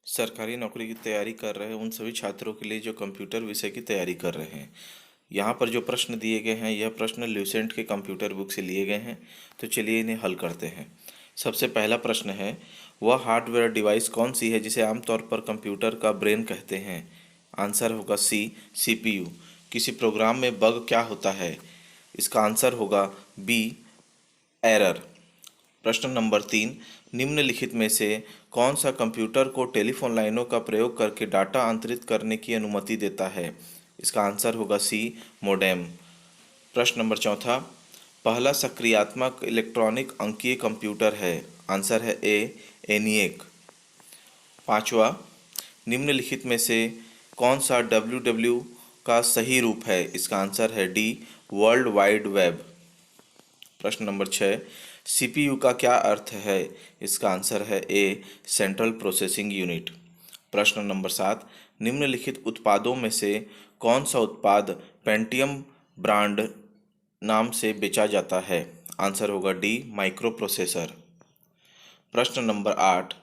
सरकारी नौकरी की तैयारी कर रहे उन सभी छात्रों के लिए जो कंप्यूटर विषय की तैयारी कर रहे हैं। यहाँ पर जो प्रश्न दिए गए हैं यह प्रश्न ल्यूसेंट के कंप्यूटर बुक से लिए गए हैं। तो चलिए इन्हें हल करते हैं। सबसे पहला प्रश्न है, वह हार्डवेयर डिवाइस कौन सी है जिसे आमतौर पर कंप्यूटर का ब्रेन कहते हैं? आंसर होगा सी, सीपीयू। किसी प्रोग्राम में बग क्या होता है? इसका आंसर होगा बी, एरर। प्रश्न नंबर 3, निम्नलिखित में से कौन सा कंप्यूटर को टेलीफोन लाइनों का प्रयोग करके डाटा अंतरित करने की अनुमति देता है? इसका आंसर होगा सी, मोडेम। प्रश्न नंबर 4, पहला सक्रियात्मक इलेक्ट्रॉनिक अंकीय कंप्यूटर है? आंसर है ए, एनिएक। पांचवा, निम्नलिखित में से कौन सा डब्ल्यू का सही रूप है? इसका आंसर है डी, वर्ल्ड वाइड वेब। प्रश्न नंबर 6, सीपीयू का क्या अर्थ है? इसका आंसर है ए, सेंट्रल प्रोसेसिंग यूनिट। प्रश्न नंबर 7, निम्नलिखित उत्पादों में से कौन सा उत्पाद पेंटियम ब्रांड नाम से बेचा जाता है? आंसर होगा डी, माइक्रो प्रोसेसर। प्रश्न नंबर 8,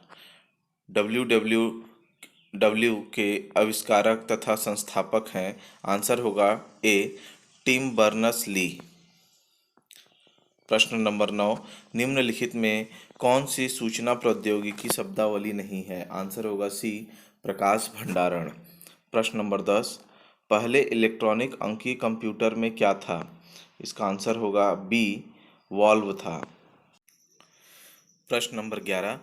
डब्ल्यू डब्ल्यू डब्ल्यू के आविष्कारक तथा संस्थापक हैं? आंसर होगा ए, टिम बर्नर्स ली। प्रश्न नंबर 9, निम्नलिखित में कौन सी सूचना प्रौद्योगिकी शब्दावली नहीं है? आंसर होगा सी, प्रकाश भंडारण। प्रश्न नंबर 10, पहले इलेक्ट्रॉनिक अंकीय कंप्यूटर में क्या था? इसका आंसर होगा बी, वॉल्व था। प्रश्न नंबर 11,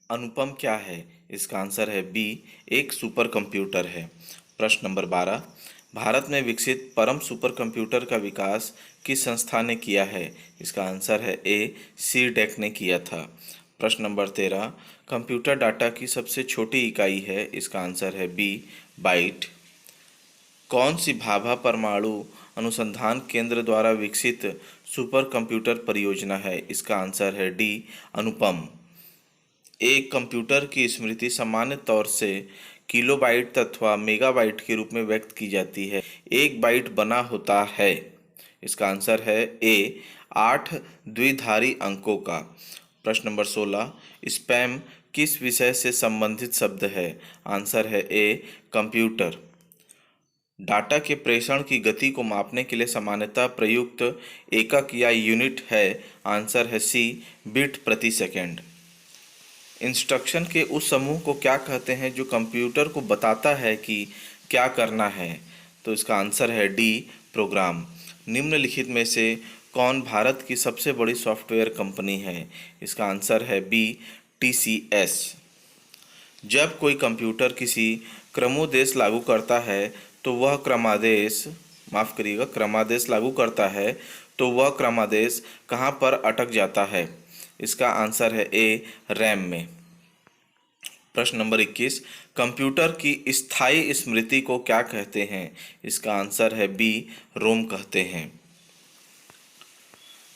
अनुपम क्या है? इसका आंसर है बी, एक सुपर कंप्यूटर है। प्रश्न नंबर 12, भारत में विकसित परम सुपर कंप्यूटर का विकास किस संस्था ने किया है? इसका आंसर है ए, सी डेक ने किया था। प्रश्न नंबर 13, कंप्यूटर डाटा की सबसे छोटी इकाई है? इसका आंसर है बी, बाइट। कौन सी भाभा परमाणु अनुसंधान केंद्र द्वारा विकसित सुपर कंप्यूटर परियोजना है? इसका आंसर है डी, अनुपम। एक कंप्यूटर की स्मृति सामान्य तौर से किलोबाइट अथवा मेगाबाइट के रूप में व्यक्त की जाती है। एक बाइट बना होता है। इसका आंसर है ए, 8 द्विधारी अंकों का। प्रश्न नंबर 16, स्पैम किस विषय से संबंधित शब्द है? आंसर है ए, कंप्यूटर। डाटा के प्रेषण की गति को मापने के लिए सामान्यतः प्रयुक्त एकक या यूनिट है? आंसर है सी, बिट प्रति सेकंड। इंस्ट्रक्शन के उस समूह को क्या कहते हैं जो कंप्यूटर को बताता है कि क्या करना है? तो इसका आंसर है डी, प्रोग्राम। निम्नलिखित में से कौन भारत की सबसे बड़ी सॉफ्टवेयर कंपनी है? इसका आंसर है बी, टीसीएस। जब कोई कंप्यूटर किसी क्रमोदेश लागू करता है तो वह क्रमादेश माफ़ करिएगा क्रमादेश लागू करता है तो वह क्रमादेश कहाँ पर अटक जाता है? इसका आंसर है ए, रैम में। प्रश्न नंबर 21, कंप्यूटर की स्थायी स्मृति को क्या कहते हैं? इसका आंसर है बी, रोम कहते हैं।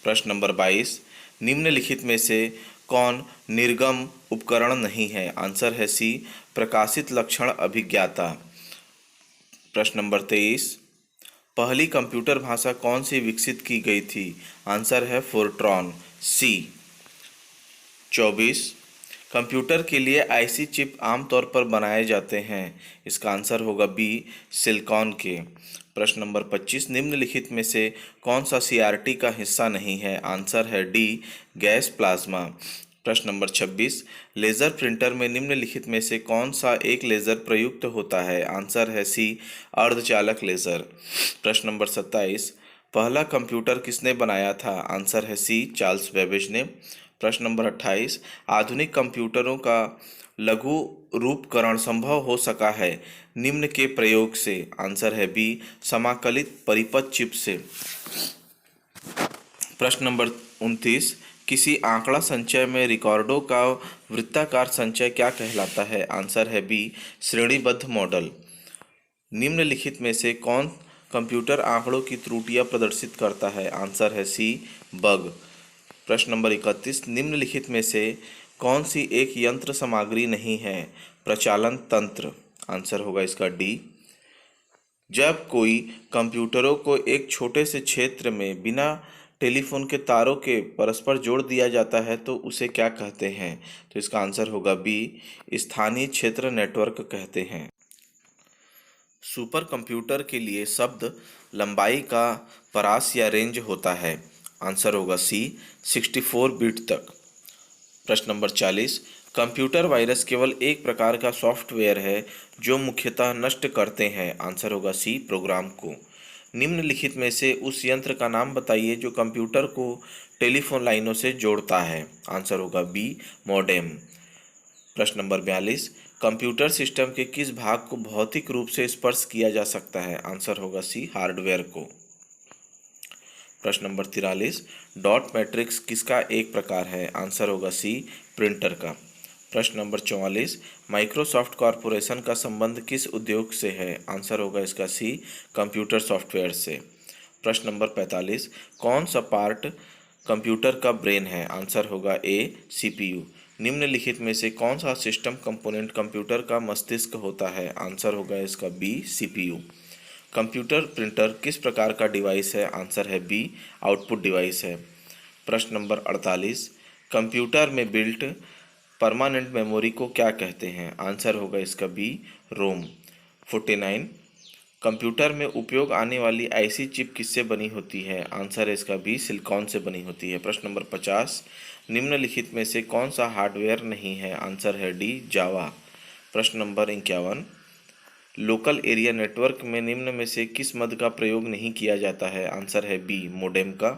प्रश्न नंबर 22, निम्नलिखित में से कौन निर्गम उपकरण नहीं है? आंसर है सी, प्रकाशित लक्षण अभिज्ञाता। प्रश्न नंबर 23, पहली कंप्यूटर भाषा कौन सी विकसित की गई थी? आंसर है फोर्ट्रॉन, सी। 24, कंप्यूटर के लिए आईसी चिप आमतौर पर बनाए जाते हैं? इसका आंसर होगा बी, सिलिकॉन के। प्रश्न नंबर 25, निम्नलिखित में से कौन सा सीआरटी का हिस्सा नहीं है? आंसर है डी, गैस प्लाज्मा। प्रश्न नंबर 26, लेज़र प्रिंटर में निम्नलिखित में से कौन सा एक लेज़र प्रयुक्त होता है? आंसर है सी, अर्धचालक लेज़र। प्रश्न नंबर 27, पहला कंप्यूटर किसने बनाया था? आंसर है सी, चार्ल्स बेबेज ने। प्रश्न नंबर 28, आधुनिक कंप्यूटरों का लघु रूपकरण संभव हो सका है निम्न के प्रयोग से? आंसर है बी, समाकलित परिपथ चिप से। प्रश्न नंबर 29, किसी आंकड़ा संचय में रिकॉर्डों का वृत्ताकार संचय क्या कहलाता है? आंसर है बी, श्रेणीबद्ध मॉडल। निम्नलिखित में से कौन कंप्यूटर आंकड़ों की त्रुटियां प्रदर्शित करता है? आंसर है सी, बग। प्रश्न नंबर 31, निम्नलिखित में से कौन सी एक यंत्र सामग्री नहीं है? प्रचालन तंत्र। आंसर होगा इसका डी। जब कोई कंप्यूटरों को एक छोटे से क्षेत्र में बिना टेलीफोन के तारों के परस्पर जोड़ दिया जाता है तो उसे क्या कहते हैं? तो इसका आंसर होगा बी, स्थानीय क्षेत्र नेटवर्क कहते हैं। सुपर कंप्यूटर के लिए शब्द लंबाई का परास या रेंज होता है। आंसर होगा सी, 64 बिट तक। प्रश्न नंबर 40, कंप्यूटर वायरस केवल एक प्रकार का सॉफ्टवेयर है जो मुख्यतः नष्ट करते हैं। आंसर होगा सी, प्रोग्राम को। निम्नलिखित में से उस यंत्र का नाम बताइए जो कंप्यूटर को टेलीफोन लाइनों से जोड़ता है। आंसर होगा बी, मॉडेम। प्रश्न नंबर 42, कंप्यूटर सिस्टम के किस भाग को भौतिक रूप से स्पर्श किया जा सकता है? आंसर होगा सी, हार्डवेयर को। प्रश्न नंबर 43, डॉट मैट्रिक्स किसका एक प्रकार है? आंसर होगा सी, प्रिंटर का। प्रश्न नंबर 44, माइक्रोसॉफ्ट कॉरपोरेशन का संबंध किस उद्योग से है? आंसर होगा इसका सी, कंप्यूटर सॉफ्टवेयर से। प्रश्न नंबर 45, कौन सा पार्ट कंप्यूटर का ब्रेन है? आंसर होगा ए, सीपीयू। निम्नलिखित में से कौन सा सिस्टम कंपोनेंट कंप्यूटर का मस्तिष्क होता है? आंसर होगा इसका बी, सीपीयू। कंप्यूटर प्रिंटर किस प्रकार का डिवाइस है? आंसर है बी, आउटपुट डिवाइस है। प्रश्न नंबर 48, कंप्यूटर में बिल्ट परमानेंट मेमोरी को क्या कहते हैं? आंसर होगा इसका बी, रोम। 49, कंप्यूटर में उपयोग आने वाली आईसी चिप किससे बनी होती है? आंसर है इसका बी, सिलिकॉन से बनी होती है। प्रश्न नंबर 50, निम्नलिखित में से कौन सा हार्डवेयर नहीं है? आंसर है डी, जावा। प्रश्न नंबर 51, लोकल एरिया नेटवर्क में निम्न में से किस मद का प्रयोग नहीं किया जाता है? आंसर है बी, मोडेम का।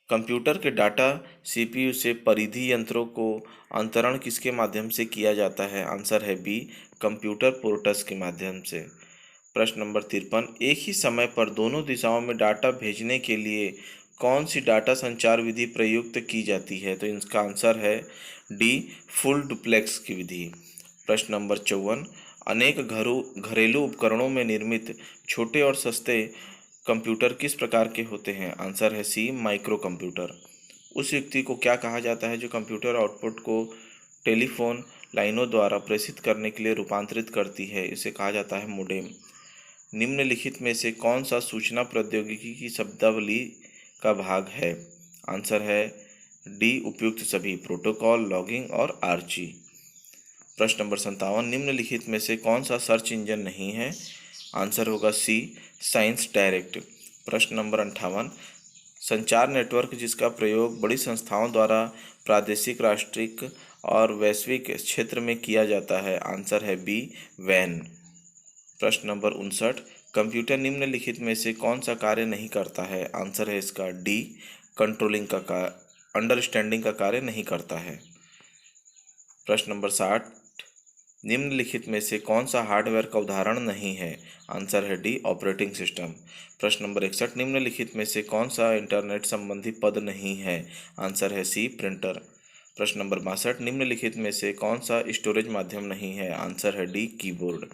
कंप्यूटर के डाटा सीपीयू से परिधि यंत्रों को अंतरण किसके माध्यम से किया जाता है? आंसर है बी, कंप्यूटर पोर्ट्स के माध्यम से। प्रश्न नंबर 53, एक ही समय पर दोनों दिशाओं में डाटा भेजने के लिए कौन सी डाटा संचार विधि प्रयुक्त की जाती है? तो इसका आंसर है डी, फुल डुप्लेक्स की विधि। प्रश्न नंबर 54, अनेक घरेलू उपकरणों में निर्मित छोटे और सस्ते कंप्यूटर किस प्रकार के होते हैं? आंसर है सी, माइक्रो कंप्यूटर। उस व्यक्ति को क्या कहा जाता है जो कंप्यूटर आउटपुट को टेलीफोन लाइनों द्वारा प्रेषित करने के लिए रूपांतरित करती है? इसे कहा जाता है मोडेम। निम्नलिखित में से कौन सा सूचना प्रौद्योगिकी की शब्दावली का भाग है? आंसर है डी, उपयुक्त सभी, प्रोटोकॉल, लॉगिंग और आर्ची। प्रश्न नंबर 57, निम्नलिखित में से कौन सा सर्च इंजन नहीं है? आंसर होगा सी, साइंस डायरेक्ट। प्रश्न नंबर 58, संचार नेटवर्क जिसका प्रयोग बड़ी संस्थाओं द्वारा प्रादेशिक, राष्ट्रीय और वैश्विक क्षेत्र में किया जाता है? आंसर है बी, वैन। प्रश्न नंबर 59, कंप्यूटर निम्नलिखित में से कौन सा कार्य नहीं करता है? आंसर है इसका डी, कंट्रोलिंग का अंडरस्टैंडिंग का कार्य नहीं करता है। प्रश्न नंबर 60, निम्नलिखित में से कौन सा हार्डवेयर का उदाहरण नहीं है? आंसर है डी, ऑपरेटिंग सिस्टम। प्रश्न नंबर 61, निम्नलिखित में से कौन सा इंटरनेट संबंधी पद नहीं है? आंसर है सी, प्रिंटर। प्रश्न नंबर 62, निम्नलिखित में से कौन सा स्टोरेज माध्यम नहीं है? आंसर है डी, कीबोर्ड।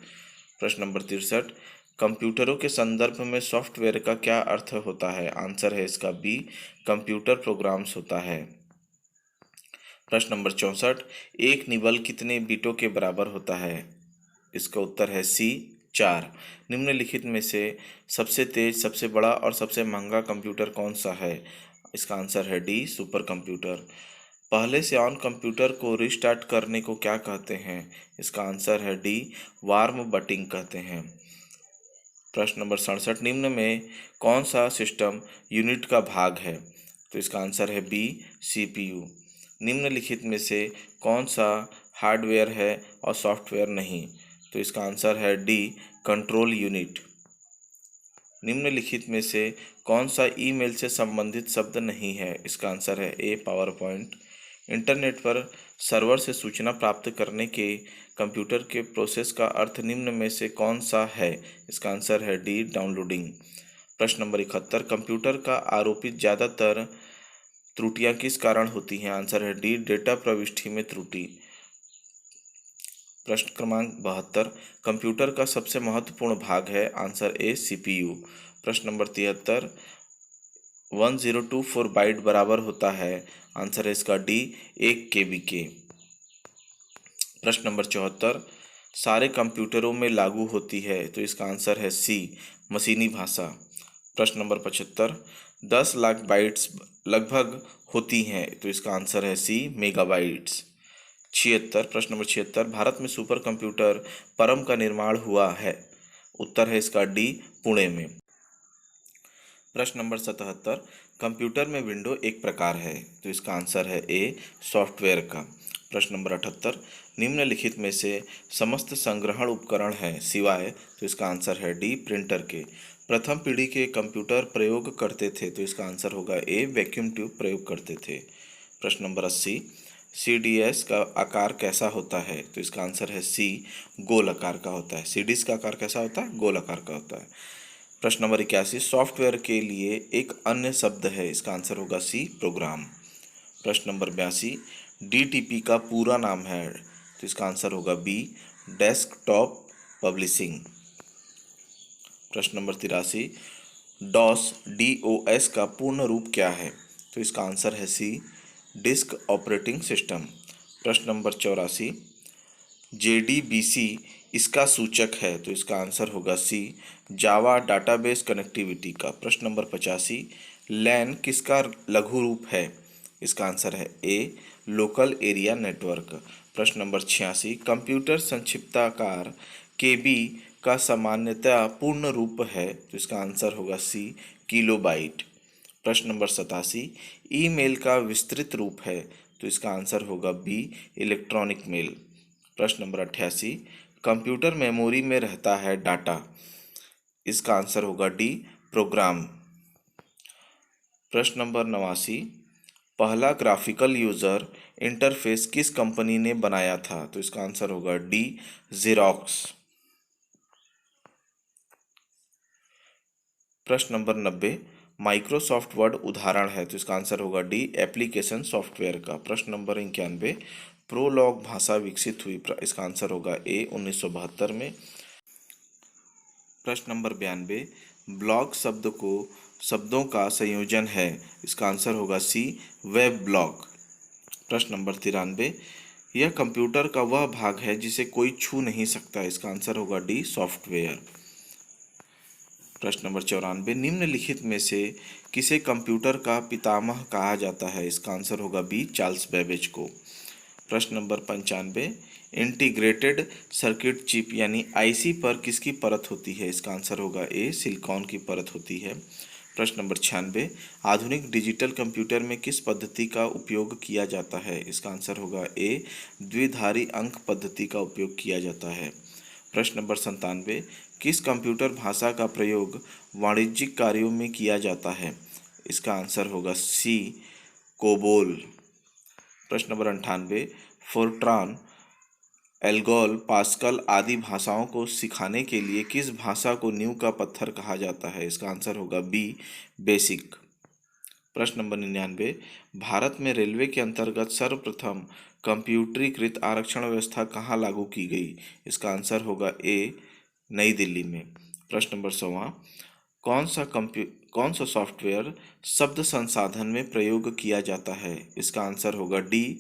प्रश्न नंबर 63, कंप्यूटरों के संदर्भ में सॉफ्टवेयर का क्या अर्थ होता है? आंसर है इसका बी, कंप्यूटर प्रोग्राम्स होता है। प्रश्न नंबर 64, एक निबल कितने बिटों के बराबर होता है? इसका उत्तर है सी, 4। निम्नलिखित में से सबसे तेज, सबसे बड़ा और सबसे महंगा कंप्यूटर कौन सा है? इसका आंसर है डी, सुपर कंप्यूटर। पहले से ऑन कंप्यूटर को रिस्टार्ट करने को क्या कहते हैं? इसका आंसर है डी, वार्म बटिंग कहते हैं। प्रश्न नंबर 67, निम्न में कौन सा सिस्टम यूनिट का भाग है? तो इसका आंसर है बी, सीपीयू। निम्नलिखित में से कौन सा हार्डवेयर है और सॉफ्टवेयर नहीं? तो इसका आंसर है डी, कंट्रोल यूनिट। निम्नलिखित में से कौन सा ईमेल से संबंधित शब्द नहीं है? इसका आंसर है ए, पावर पॉइंट। इंटरनेट पर सर्वर से सूचना प्राप्त करने के कंप्यूटर के प्रोसेस का अर्थ निम्न में से कौन सा है? इसका आंसर है डी, डाउनलोडिंग। प्रश्न नंबर 71, कंप्यूटर का आरोपित ज़्यादातर त्रुटियां किस कारण होती हैं? आंसर है डी, डेटा प्रविष्टि में त्रुटि। प्रश्न क्रमांक 72, कंप्यूटर का सबसे महत्वपूर्ण भाग है? Answer A, CPU. प्रश्न नंबर 73, 1024 बाइट बराबर होता है? आंसर है इसका डी, 1 केबी के। प्रश्न नंबर 74, सारे कंप्यूटरों में लागू होती है? तो इसका आंसर है सी, मशीनी भाषा। प्रश्न नंबर 75, 10 लाख बाइट्स लगभग होती हैं? तो इसका आंसर है सी, मेगाबाइट्स। 76, प्रश्न नंबर 76, भारत में सुपर कंप्यूटर परम का निर्माण हुआ है? उत्तर है इसका डी, पुणे में। प्रश्न नंबर 77, कंप्यूटर में विंडो एक प्रकार है? तो इसका आंसर है ए, सॉफ्टवेयर का। प्रश्न नंबर 78, निम्नलिखित में से समस्त संग्रहण उपकरण हैं सिवाय? तो इसका आंसर है डी, प्रिंटर के। प्रथम पीढ़ी के कंप्यूटर प्रयोग करते थे? तो इसका आंसर होगा ए, वैक्यूम ट्यूब प्रयोग करते थे। प्रश्न नंबर 80, सीडीएस का आकार कैसा होता है? तो इसका आंसर है सी, गोल आकार का होता है। सीडीएस का आकार कैसा होता है? गोल आकार का होता है। प्रश्न नंबर 81, सॉफ्टवेयर के लिए एक अन्य शब्द है? इसका आंसर होगा सी, प्रोग्राम। प्रश्न नंबर 82, डीटीपी का पूरा नाम है? तो इसका आंसर होगा बी, डेस्कटॉप पब्लिशिंग। प्रश्न नंबर 83, डीओएस का पूर्ण रूप क्या है? तो इसका आंसर है सी, डिस्क ऑपरेटिंग सिस्टम। प्रश्न नंबर 84, जेडीबीसी इसका सूचक है? तो इसका आंसर होगा सी, जावा डाटाबेस कनेक्टिविटी का। प्रश्न नंबर 85, लैन किसका लघु रूप है? इसका आंसर है ए, लोकल एरिया नेटवर्क। प्रश्न नंबर 86, कंप्यूटर संक्षिप्ताकार केबी का सामान्यतः पूर्ण रूप है? तो इसका आंसर होगा सी, किलोबाइट। प्रश्न नंबर 87, ईमेल का विस्तृत रूप है? तो इसका आंसर होगा बी, इलेक्ट्रॉनिक मेल। प्रश्न नंबर 88, कंप्यूटर मेमोरी में रहता है डाटा? इसका आंसर होगा डी, प्रोग्राम। प्रश्न नंबर 89, पहला ग्राफिकल यूजर इंटरफेस किस कंपनी ने बनाया था? तो इसका आंसर होगा डी, जेरोक्स। प्रश्न नंबर 90, माइक्रोसॉफ्ट वर्ड उदाहरण है? तो इसका आंसर होगा डी, एप्लीकेशन सॉफ्टवेयर का। प्रश्न नंबर 91, प्रोलॉग भाषा विकसित हुई? इसका आंसर होगा ए, 1972 में। प्रश्न नंबर 92, ब्लॉग शब्दों का संयोजन है? इसका आंसर होगा सी, वेब ब्लॉग। प्रश्न नंबर 93, यह कंप्यूटर का वह भाग है जिसे कोई छू नहीं सकता? इसका आंसर होगा डी, सॉफ्टवेयर। प्रश्न नंबर 94, निम्नलिखित में से किसे कंप्यूटर का पितामह कहा जाता है? इसका आंसर होगा बी, चार्ल्स बेबेज को। प्रश्न नंबर 95, इंटीग्रेटेड सर्किट चिप यानी आईसी पर किसकी परत होती है? इसका आंसर होगा ए, सिलिकॉन की परत होती है। प्रश्न नंबर 96, आधुनिक डिजिटल कंप्यूटर में किस पद्धति का उपयोग किया जाता है? इसका आंसर होगा ए, द्विधारी अंक पद्धति का उपयोग किया जाता है। प्रश्न नंबर 97, किस कंप्यूटर भाषा का प्रयोग वाणिज्यिक कार्यों में किया जाता है? इसका आंसर होगा सी, कोबोल। प्रश्न नंबर 98, फोर्ट्रान, एल्गोल, पास्कल आदि भाषाओं को सिखाने के लिए किस भाषा को नींव का पत्थर कहा जाता है? इसका आंसर होगा बी, बेसिक। प्रश्न नंबर 99, भारत में रेलवे के अंतर्गत सर्वप्रथम कंप्यूटरीकृत आरक्षण व्यवस्था कहाँ लागू की गई? इसका आंसर होगा ए, नई दिल्ली में। प्रश्न नंबर 100, कौन सा सॉफ्टवेयर शब्द संसाधन में प्रयोग किया जाता है? इसका आंसर होगा डी,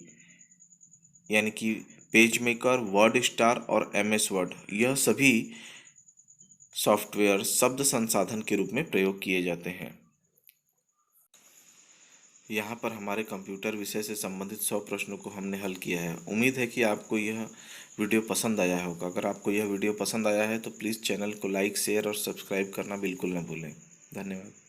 यानी कि पेज मेकर, वर्ड स्टार और एमएस वर्ड। यह सभी सॉफ्टवेयर शब्द संसाधन के रूप में प्रयोग किए जाते हैं। यहाँ पर हमारे कंप्यूटर विषय से संबंधित 100 प्रश्नों को हमने हल किया है। उम्मीद है कि आपको यह वीडियो पसंद आया होगा। अगर आपको यह वीडियो पसंद आया है तो प्लीज़ चैनल को लाइक, शेयर और सब्सक्राइब करना बिल्कुल न भूलें। धन्यवाद।